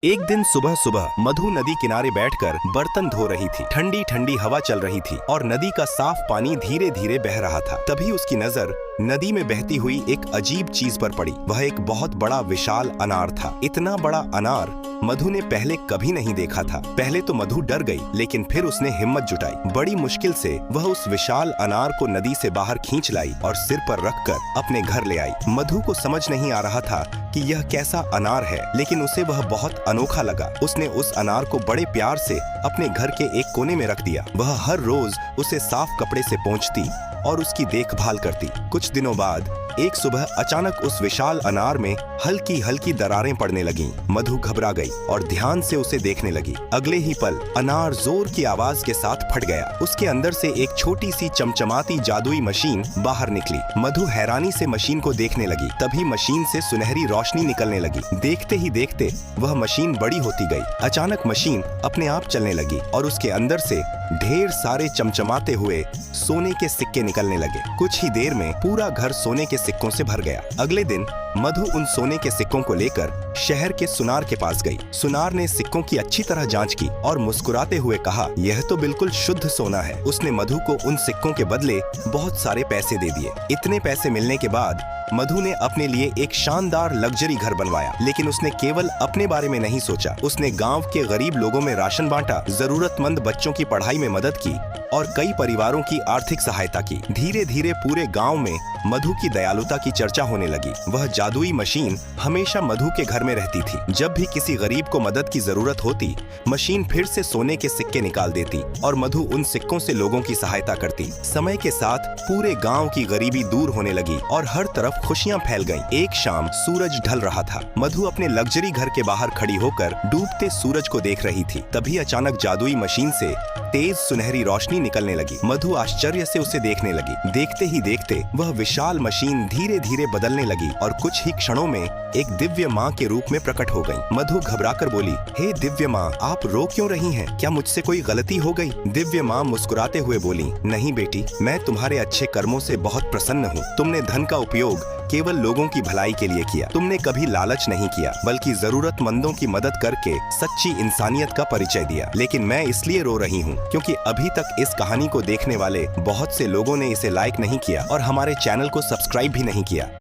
एक दिन सुबह सुबह मधु नदी किनारे बैठकर बर्तन धो रही थी। ठंडी ठंडी हवा चल रही थी और नदी का साफ पानी धीरे धीरे बह रहा था। तभी उसकी नजर नदी में बहती हुई एक अजीब चीज पर पड़ी। वह एक बहुत बड़ा विशाल अनार था। इतना बड़ा अनार मधु ने पहले कभी नहीं देखा था। पहले तो मधु डर गई, लेकिन फिर उसने हिम्मत जुटाई। बड़ी मुश्किल से वह उस विशाल अनार को नदी से बाहर खींच लाई और सिर पर रखकर अपने घर ले आई। मधु को समझ नहीं आ रहा था कि यह कैसा अनार है, लेकिन उसे वह बहुत अनोखा लगा। उसने उस अनार को बड़े प्यार से अपने घर के एक कोने में रख दिया। वह हर रोज उसे साफ कपड़े से पोंछती और उसकी देखभाल करती। कुछ दिनों बाद एक सुबह अचानक उस विशाल अनार में हल्की हल्की दरारें पड़ने लगीं। मधु घबरा गई और ध्यान से उसे देखने लगी। अगले ही पल अनार जोर की आवाज के साथ फट गया। उसके अंदर से एक छोटी सी चमचमाती जादुई मशीन बाहर निकली। मधु हैरानी से मशीन को देखने लगी। तभी मशीन से सुनहरी रोशनी निकलने लगी। देखते ही देखते वह मशीन बड़ी होती गई। अचानक मशीन अपने आप चलने लगी और उसके अंदर से ढेर सारे चमचमाते हुए सोने के सिक्के निकलने लगे। कुछ ही देर में पूरा घर सोने के सिक्कों से भर गया। अगले दिन मधु उन सोने के सिक्कों को लेकर शहर के सुनार के पास गई। सुनार ने सिक्कों की अच्छी तरह जांच की और मुस्कुराते हुए कहा, यह तो बिल्कुल शुद्ध सोना है। उसने मधु को उन सिक्कों के बदले बहुत सारे पैसे दे दिए। इतने पैसे मिलने के बाद मधु ने अपने लिए एक शानदार लग्जरी घर बनवाया। लेकिन उसने केवल अपने बारे में नहीं सोचा। उसने गांव के गरीब लोगों में राशन बांटा, जरूरतमंद बच्चों की पढ़ाई में मदद की और कई परिवारों की आर्थिक सहायता की। धीरे धीरे पूरे गांव में मधु की दयालुता की चर्चा होने लगी। वह जादुई मशीन हमेशा मधु के घर में रहती थी। जब भी किसी गरीब को मदद की जरूरत होती, मशीन फिर से सोने के सिक्के निकाल देती और मधु उन सिक्कों से लोगों की सहायता करती। समय के साथ पूरे गांव की गरीबी दूर होने लगी और हर तरफ खुशियां फैल गईं। एक शाम सूरज ढल रहा था। मधु अपने लग्जरी घर के बाहर खड़ी होकर डूबते सूरज को देख रही थी। तभी अचानक जादुई मशीन से तेज सुनहरी रोशनी निकलने लगी। मधु आश्चर्य से उसे देखने लगी। देखते ही देखते वह विशाल मशीन धीरे धीरे बदलने लगी और कुछ ही क्षणों में एक दिव्य माँ के रूप में प्रकट हो गई। मधु घबराकर बोली, हे दिव्य माँ, आप रो क्यों रही हैं? क्या मुझसे कोई गलती हो गई? दिव्य माँ मुस्कुराते हुए बोली, नहीं बेटी, मैं तुम्हारे अच्छे कर्मों से बहुत प्रसन्न हूँ। तुमने धन का उपयोग केवल लोगों की भलाई के लिए किया। तुमने कभी लालच नहीं किया, बल्कि जरूरतमंदों की मदद करके सच्ची इंसानियत का परिचय दिया। लेकिन मैं इसलिए रो रही हूँ क्योंकि अभी तक इस कहानी को देखने वाले बहुत से लोगों ने इसे लाइक नहीं किया और हमारे चैनल को सब्सक्राइब भी नहीं किया।